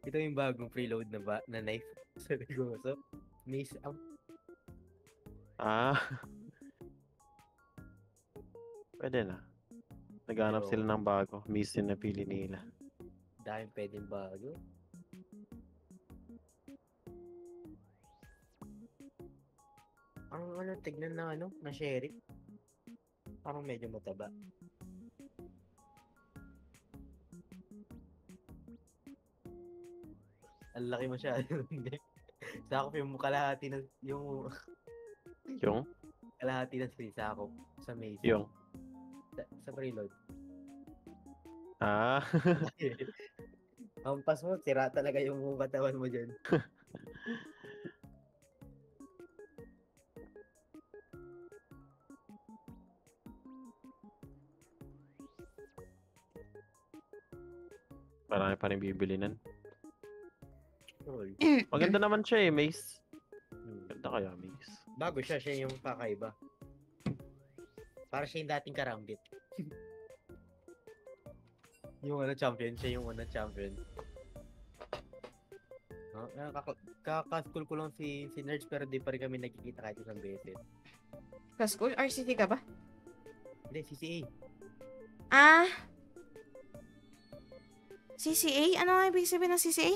Ito yung bagong preload na knife. Sabi ko, so, miss ang Ah. Pwede na. Naghanap Pero- sila ng bago. Miss yung napili nila. dahil pwedeng bago. Ang tignan na na sheriff. Parang medyo mataba. Ang laki masyado. Hindi. Sakop yung kalahati ng yung Yung? kalahati ng screen sakop sa maze. Yung? Sa preload. Ah. Ang pas mo, sira talaga yung katawan mo dyan. Marami pa rin bibili nun. Tol. Maganda naman siya Mace. Ganda kaya, Mace. Bago siya yung kakaiba. Para siya yung dating karambit. yung champion, siya yung champion. Kaka-school ko lang si Nerds pero di pa rin kami nagkikita kahit isang beses. Ka-school? RCT ka ba? Hindi, CCA. Ah! CCA? Ano nga ibig sabihin ng CCA?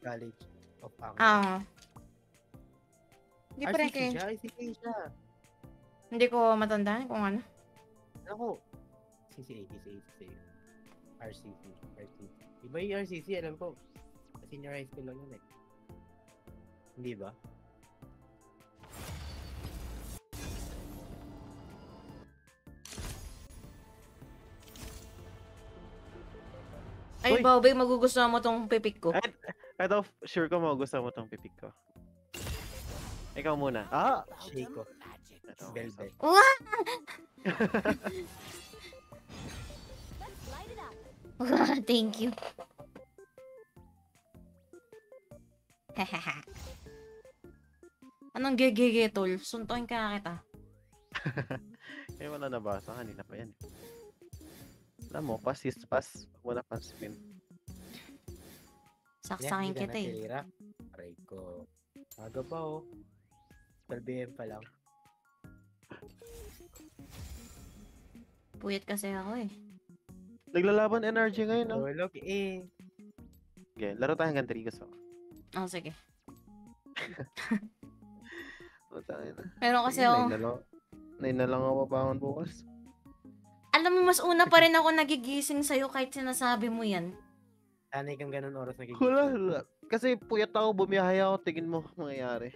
College of Anglo. Ah. Hindi pa rin RCC kayo. siya, CCA siya. Hindi ko matandaan kung ano. Ako. CCA. RCC. Iba yung RCC, alam ko. Senior high school lang yun eh. Hindi ba? Ay, Uy! Bobby, magugustuhan mo tong pipik ko. Ito, sure ko magugustuhan mo tong pipik ko. Ikaw muna. Ah! Shake ko. Ito, Velvet. Wow! Thank you. Anong gegege, tol? Suntuin ka kita. Kaya wala nabasa. Kanina pa yan. Alam mo, pass is pass. Wala pang spin. Saksakin kita eh. Aray ko. Aga pa oh. 12 AM pa lang. Puyat kasi ako eh. Naglalaban energy ngayon, no? Oh, look eh. Okay, laro tayo hanggang 3 gusto. Oh, sige. Matangin na. Pero kasi Sige, ako, 9 na lang ako papangon bukas. alam mo, mas una pa rin ako nagigising sa'yo kahit sinasabi mo yan. Sanay kang ganun oras nagigising. Wala. Kasi puyat ako, bumiyahe ako. Tingin mo, mangyayari.